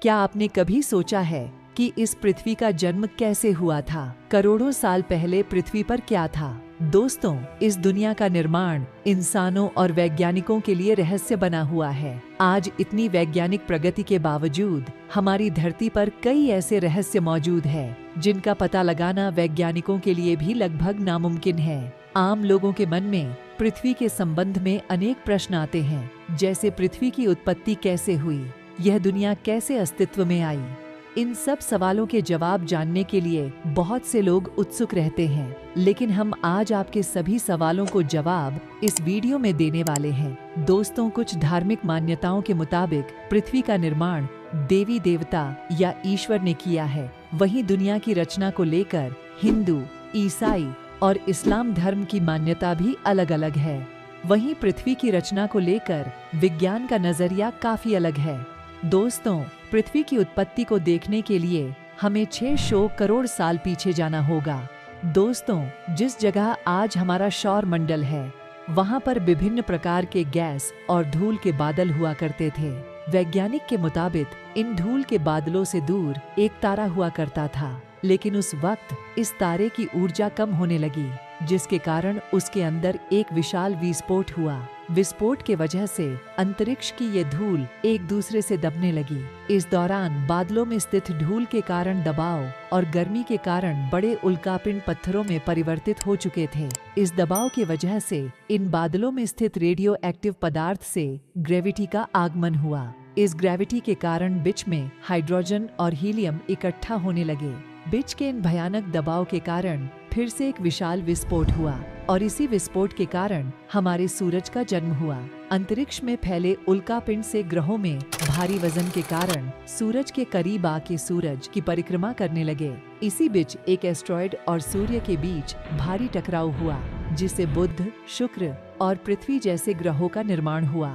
क्या आपने कभी सोचा है कि इस पृथ्वी का जन्म कैसे हुआ था? करोड़ों साल पहले पृथ्वी पर क्या था? दोस्तों, इस दुनिया का निर्माण इंसानों और वैज्ञानिकों के लिए रहस्य बना हुआ है। आज इतनी वैज्ञानिक प्रगति के बावजूद हमारी धरती पर कई ऐसे रहस्य मौजूद हैं, जिनका पता लगाना वैज्ञानिकों के लिए भी लगभग नामुमकिन है। आम लोगों के मन में पृथ्वी के संबंध में अनेक प्रश्न आते हैं, जैसे पृथ्वी की उत्पत्ति कैसे हुई, यह दुनिया कैसे अस्तित्व में आई। इन सब सवालों के जवाब जानने के लिए बहुत से लोग उत्सुक रहते हैं, लेकिन हम आज आपके सभी सवालों को जवाब इस वीडियो में देने वाले हैं। दोस्तों, कुछ धार्मिक मान्यताओं के मुताबिक पृथ्वी का निर्माण देवी देवता या ईश्वर ने किया है। वहीं दुनिया की रचना को लेकर हिंदू, ईसाई और इस्लाम धर्म की मान्यता भी अलग अलग है। वहीं पृथ्वी की रचना को लेकर विज्ञान का नजरिया काफी अलग है। दोस्तों, पृथ्वी की उत्पत्ति को देखने के लिए हमें 600 करोड़ साल पीछे जाना होगा। दोस्तों, जिस जगह आज हमारा सौर मंडल है, वहाँ पर विभिन्न प्रकार के गैस और धूल के बादल हुआ करते थे। वैज्ञानिक के मुताबिक इन धूल के बादलों से दूर एक तारा हुआ करता था, लेकिन उस वक्त इस तारे की ऊर्जा कम होने लगी, जिसके कारण उसके अंदर एक विशाल विस्फोट हुआ। विस्फोट के वजह से अंतरिक्ष की ये धूल एक दूसरे से दबने लगी। इस दौरान बादलों में स्थित धूल के कारण दबाव और गर्मी के कारण बड़े उल्कापिंड पत्थरों में परिवर्तित हो चुके थे। इस दबाव की वजह से इन बादलों में स्थित रेडियो एक्टिव पदार्थ से ग्रेविटी का आगमन हुआ। इस ग्रेविटी के कारण बीच में हाइड्रोजन और हीलियम इकट्ठा होने लगे। बीच के इन भयानक दबाव के कारण फिर से एक विशाल विस्फोट हुआ और इसी विस्फोट के कारण हमारे सूरज का जन्म हुआ। अंतरिक्ष में फैले उल्कापिंड से ग्रहों में भारी वजन के कारण सूरज के करीब आके सूरज की परिक्रमा करने लगे। इसी बीच एक एस्ट्रॉयड और सूर्य के बीच भारी टकराव हुआ, जिससे बुध, शुक्र और पृथ्वी जैसे ग्रहों का निर्माण हुआ।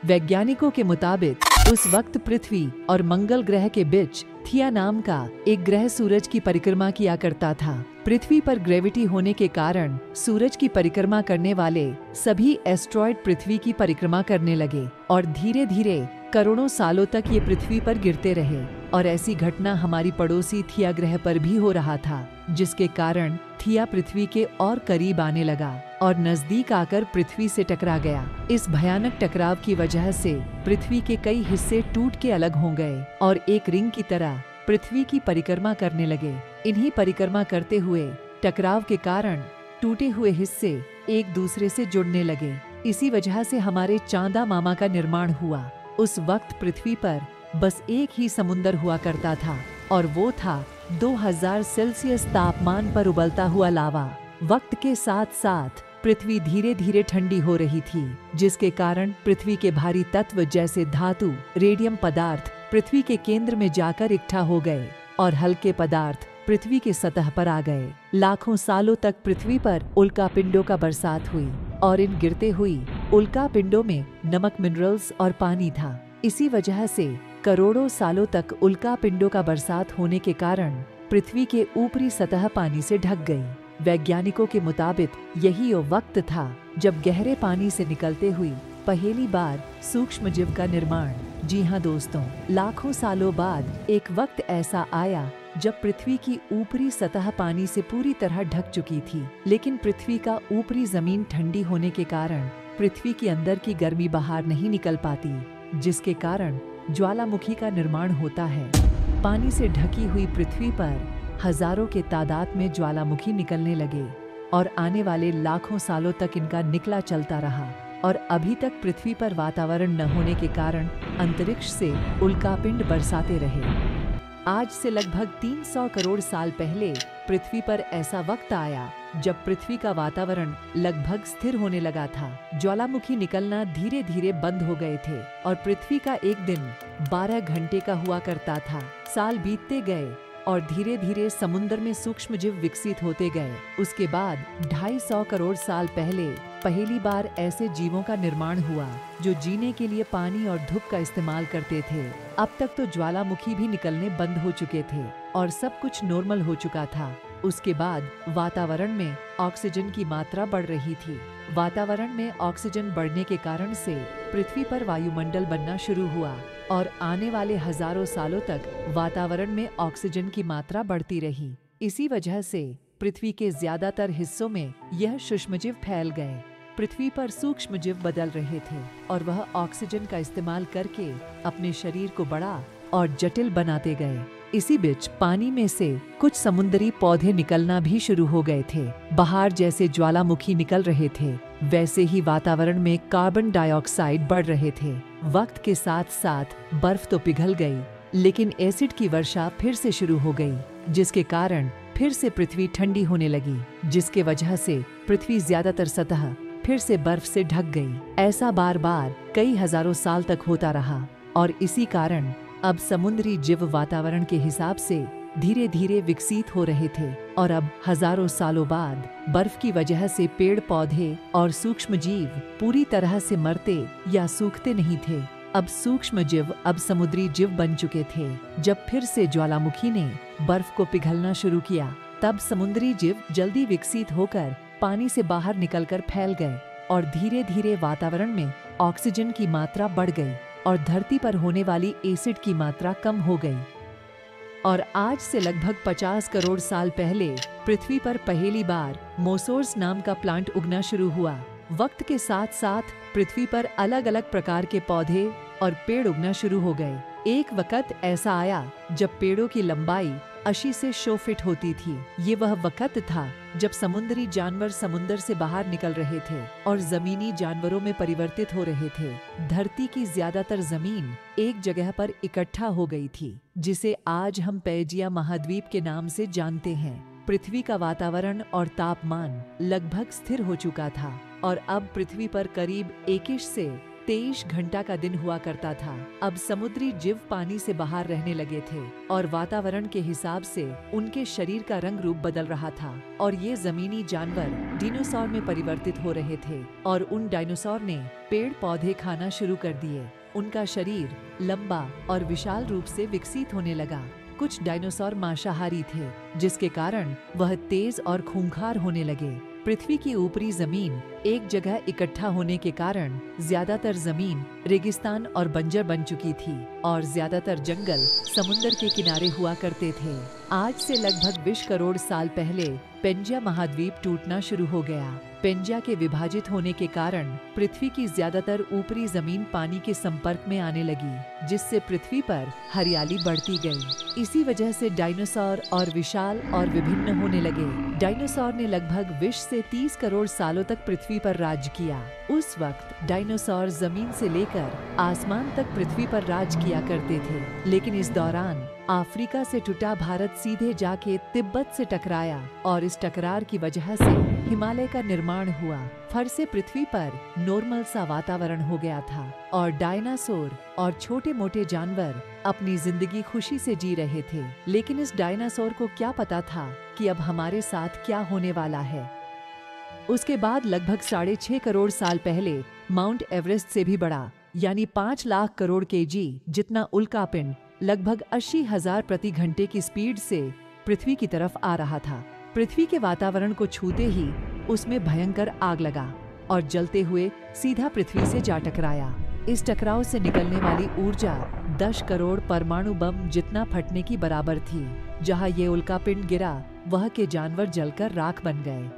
वैज्ञानिकों के मुताबिक उस वक्त पृथ्वी और मंगल ग्रह के बीच थिया नाम का एक ग्रह सूरज की परिक्रमा किया करता था। पृथ्वी पर ग्रेविटी होने के कारण सूरज की परिक्रमा करने वाले सभी एस्ट्रॉयड पृथ्वी की परिक्रमा करने लगे और धीरे धीरे करोड़ों सालों तक ये पृथ्वी पर गिरते रहे। और ऐसी घटना हमारी पड़ोसी थिया ग्रह पर भी हो रहा था, जिसके कारण थिया पृथ्वी के और करीब आने लगा और नजदीक आकर पृथ्वी से टकरा गया। इस भयानक टकराव की वजह से पृथ्वी के कई हिस्से टूट के अलग हो गए और एक रिंग की तरह पृथ्वी की परिक्रमा करने लगे। इन्हीं परिक्रमा करते हुए टकराव के कारण टूटे हुए हिस्से एक दूसरे से जुड़ने लगे। इसी वजह से हमारे चांदा मामा का निर्माण हुआ। उस वक्त पृथ्वी पर बस एक ही समुंदर हुआ करता था और वो था 2000 सेल्सियस तापमान पर उबलता हुआ लावा। वक्त के साथ साथ पृथ्वी धीरे धीरे ठंडी हो रही थी, जिसके कारण पृथ्वी के भारी तत्व जैसे धातु, रेडियम पदार्थ पृथ्वी के केंद्र में जाकर इकट्ठा हो गए और हल्के पदार्थ पृथ्वी की सतह पर आ गए। लाखों सालों तक पृथ्वी पर उल्कापिंडों का बरसात हुई और इन गिरते हुई उल्कापिंडों में नमक, मिनरल्स और पानी था। इसी वजह से करोड़ों सालों तक उल्कापिंडों का बरसात होने के कारण पृथ्वी के ऊपरी सतह पानी से ढक गई। वैज्ञानिकों के मुताबिक यही वो वक्त था जब गहरे पानी से निकलते हुई पहली बार सूक्ष्म जीव का निर्माण। जी हाँ दोस्तों, लाखों सालों बाद एक वक्त ऐसा आया जब पृथ्वी की ऊपरी सतह पानी से पूरी तरह ढक चुकी थी, लेकिन पृथ्वी का ऊपरी जमीन ठंडी होने के कारण पृथ्वी के अंदर की गर्मी बाहर नहीं निकल पाती, जिसके कारण ज्वालामुखी का निर्माण होता है। पानी से ढकी हुई पृथ्वी पर हजारों के तादाद में ज्वालामुखी निकलने लगे और आने वाले लाखों सालों तक इनका निकला चलता रहा और अभी तक पृथ्वी पर वातावरण न होने के कारण अंतरिक्ष से उल्कापिंड बरसाते रहे। आज से लगभग 300 करोड़ साल पहले पृथ्वी पर ऐसा वक्त आया जब पृथ्वी का वातावरण लगभग स्थिर होने लगा था। ज्वालामुखी निकलना धीरे धीरे बंद हो गए थे और पृथ्वी का एक दिन 12 घंटे का हुआ करता था। साल बीतते गए और धीरे धीरे समुद्र में सूक्ष्म जीव विकसित होते गए। उसके बाद 250 करोड़ साल पहले पहली बार ऐसे जीवों का निर्माण हुआ जो जीने के लिए पानी और धूप का इस्तेमाल करते थे। अब तक तो ज्वालामुखी भी निकलने बंद हो चुके थे और सब कुछ नॉर्मल हो चुका था। उसके बाद वातावरण में ऑक्सीजन की मात्रा बढ़ रही थी। वातावरण में ऑक्सीजन बढ़ने के कारण से पृथ्वी पर वायुमंडल बनना शुरू हुआ और आने वाले हजारों सालों तक वातावरण में ऑक्सीजन की मात्रा बढ़ती रही। इसी वजह से पृथ्वी के ज्यादातर हिस्सों में यह सूक्ष्मजीव फैल गए। पृथ्वी पर सूक्ष्मजीव बदल रहे थे और वह ऑक्सीजन का इस्तेमाल करके अपने शरीर को बड़ा और जटिल बनाते गए। इसी बीच पानी में से कुछ समुद्री पौधे निकलना भी शुरू हो गए थे। बाहर जैसे ज्वालामुखी निकल रहे थे, वैसे ही वातावरण में कार्बन डाइऑक्साइड बढ़ रहे थे। वक्त के साथ साथ बर्फ तो पिघल गई, लेकिन एसिड की वर्षा फिर से शुरू हो गई, जिसके कारण फिर से पृथ्वी ठंडी होने लगी, जिसके वजह से पृथ्वी ज्यादातर सतह फिर से बर्फ से ढक गई। ऐसा बार बार कई हजारों साल तक होता रहा और इसी कारण अब समुद्री जीव वातावरण के हिसाब से धीरे धीरे विकसित हो रहे थे और अब हजारों सालों बाद बर्फ की वजह से पेड़ पौधे और सूक्ष्म जीव पूरी तरह से मरते या सूखते नहीं थे। अब सूक्ष्म जीव अब समुद्री जीव बन चुके थे। जब फिर से ज्वालामुखी ने बर्फ को पिघलना शुरू किया, तब समुद्री जीव जल्दी विकसित होकर पानी से बाहर निकलकर फैल गए और धीरे धीरे वातावरण में ऑक्सीजन की मात्रा बढ़ गई और धरती पर होने वाली एसिड की मात्रा कम हो गई। और आज से लगभग 50 करोड़ साल पहले पृथ्वी पर पहली बार मोसोर्स नाम का प्लांट उगना शुरू हुआ। वक्त के साथ साथ पृथ्वी पर अलग अलग प्रकार के पौधे और पेड़ उगना शुरू हो गए। एक वक्त ऐसा आया जब पेड़ों की लंबाई 80 से 100 फीट होती थी। ये वह वक्त था जब समुद्री जानवर समुद्र से बाहर निकल रहे थे और जमीनी जानवरों में परिवर्तित हो रहे थे। धरती की ज्यादातर जमीन एक जगह पर इकट्ठा हो गई थी, जिसे आज हम पैजिया महाद्वीप के नाम से जानते हैं। पृथ्वी का वातावरण और तापमान लगभग स्थिर हो चुका था और अब पृथ्वी पर करीब 21 से 23 घंटा का दिन हुआ करता था। अब समुद्री जीव पानी से बाहर रहने लगे थे और वातावरण के हिसाब से उनके शरीर का रंग रूप बदल रहा था और ये जमीनी जानवर डायनासोर में परिवर्तित हो रहे थे और उन डायनासोर ने पेड़ पौधे खाना शुरू कर दिए। उनका शरीर लंबा और विशाल रूप से विकसित होने लगा। कुछ डायनासोर मांसाहारी थे, जिसके कारण वह तेज और खूंखार होने लगे। पृथ्वी की ऊपरी जमीन एक जगह इकट्ठा होने के कारण ज्यादातर जमीन रेगिस्तान और बंजर बन चुकी थी और ज्यादातर जंगल समुद्र के किनारे हुआ करते थे। आज से लगभग 20 करोड़ साल पहले पेंजिया महाद्वीप टूटना शुरू हो गया। पेंजिया के विभाजित होने के कारण पृथ्वी की ज्यादातर ऊपरी जमीन पानी के संपर्क में आने लगी, जिससे पृथ्वी पर हरियाली बढ़ती गई। इसी वजह से डायनासोर और विशाल और विभिन्न होने लगे। डायनासोर ने लगभग 20 से 30 करोड़ सालों तक पृथ्वी पर राज किया। उस वक्त डायनासोर जमीन से लेकर आसमान तक पृथ्वी पर राज किया करते थे, लेकिन इस दौरान अफ्रीका से टूटा भारत सीधे जाके तिब्बत से टकराया और इस टकरार की वजह से हिमालय का निर्माण हुआ। फर से पृथ्वी पर नॉर्मल सा वातावरण हो गया था और डायनासोर और छोटे मोटे जानवर अपनी जिंदगी खुशी से जी रहे थे। लेकिन इस डायनासोर को क्या पता था कि अब हमारे साथ क्या होने वाला है। उसके बाद लगभग 6.5 करोड़ साल पहले माउंट एवरेस्ट से भी बड़ा यानी 5 लाख करोड़ केजी जितना उल्कापिंड लगभग 80,000 प्रति घंटे की स्पीड से पृथ्वी की तरफ आ रहा था। पृथ्वी के वातावरण को छूते ही उसमें भयंकर आग लगा और जलते हुए सीधा पृथ्वी से जा टकराया। इस टकराव से निकलने वाली ऊर्जा 10 करोड़ परमाणु बम जितना फटने की बराबर थी। जहां ये उल्कापिंड गिरा, वह के जानवर जलकर राख बन गए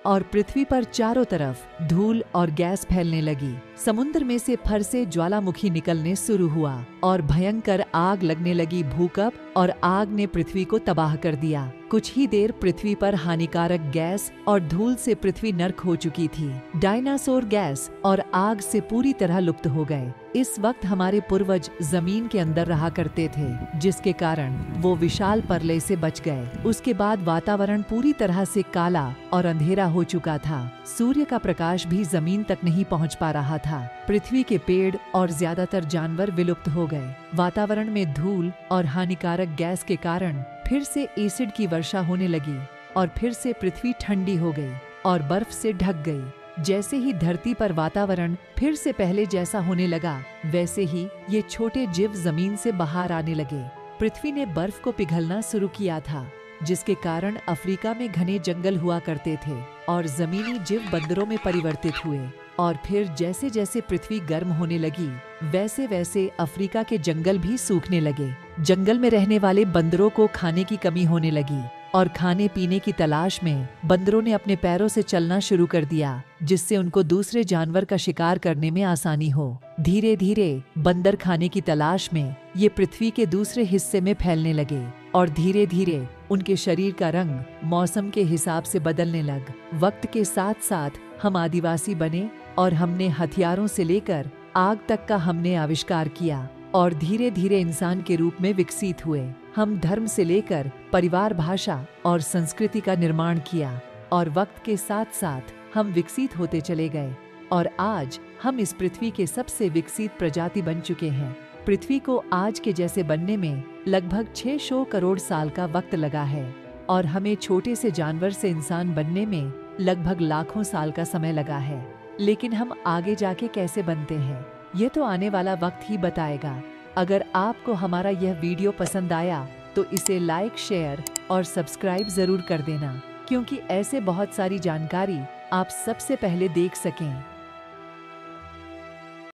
और पृथ्वी पर चारों तरफ धूल और गैस फैलने लगी। समुद्र में से फर से ज्वालामुखी निकलने शुरू हुआ और भयंकर आग लगने लगी। भूकंप और आग ने पृथ्वी को तबाह कर दिया। कुछ ही देर पृथ्वी पर हानिकारक गैस और धूल से पृथ्वी नर्क हो चुकी थी। डायनासोर गैस और आग से पूरी तरह लुप्त हो गए। इस वक्त हमारे पूर्वज जमीन के अंदर रहा करते थे, जिसके कारण वो विशाल प्रलय से बच गए। उसके बाद वातावरण पूरी तरह से काला और अंधेरा हो चुका था। सूर्य का प्रकाश भी जमीन तक नहीं पहुंच पा रहा था। पृथ्वी के पेड़ और ज्यादातर जानवर विलुप्त हो गए। वातावरण में धूल और हानिकारक गैस के कारण फिर से एसिड की वर्षा होने लगी और फिर से पृथ्वी ठंडी हो गई और बर्फ से ढक गई। जैसे ही धरती पर वातावरण फिर से पहले जैसा होने लगा, वैसे ही ये छोटे जीव जमीन से बाहर आने लगे। पृथ्वी ने बर्फ को पिघलना शुरू किया था जिसके कारण अफ्रीका में घने जंगल हुआ करते थे और जमीनी जीव बंदरों में परिवर्तित हुए। और फिर जैसे जैसे पृथ्वी गर्म होने लगी, वैसे वैसे अफ्रीका के जंगल भी सूखने लगे। जंगल में रहने वाले बंदरों को खाने की कमी होने लगी और खाने पीने की तलाश में बंदरों ने अपने पैरों से चलना शुरू कर दिया, जिससे उनको दूसरे जानवर का शिकार करने में आसानी हो। धीरे धीरे बंदर खाने की तलाश में ये पृथ्वी के दूसरे हिस्से में फैलने लगे और धीरे धीरे उनके शरीर का रंग मौसम के हिसाब से बदलने लग। वक्त के साथ साथ हम आदिवासी बने और हमने हथियारों से लेकर आग तक का हमने आविष्कार किया और धीरे धीरे इंसान के रूप में विकसित हुए। हम धर्म से लेकर परिवार, भाषा और संस्कृति का निर्माण किया और वक्त के साथ साथ हम विकसित होते चले गए और आज हम इस पृथ्वी के सबसे विकसित प्रजाति बन चुके हैं। पृथ्वी को आज के जैसे बनने में लगभग 600 करोड़ साल का वक्त लगा है और हमें छोटे से जानवर से इंसान बनने में लगभग लाखों साल का समय लगा है। लेकिन हम आगे जाके कैसे बनते हैं, ये तो आने वाला वक्त ही बताएगा। अगर आपको हमारा यह वीडियो पसंद आया तो इसे लाइक, शेयर और सब्सक्राइब जरूर कर देना, क्योंकि ऐसे बहुत सारी जानकारी आप सबसे पहले देख सकें।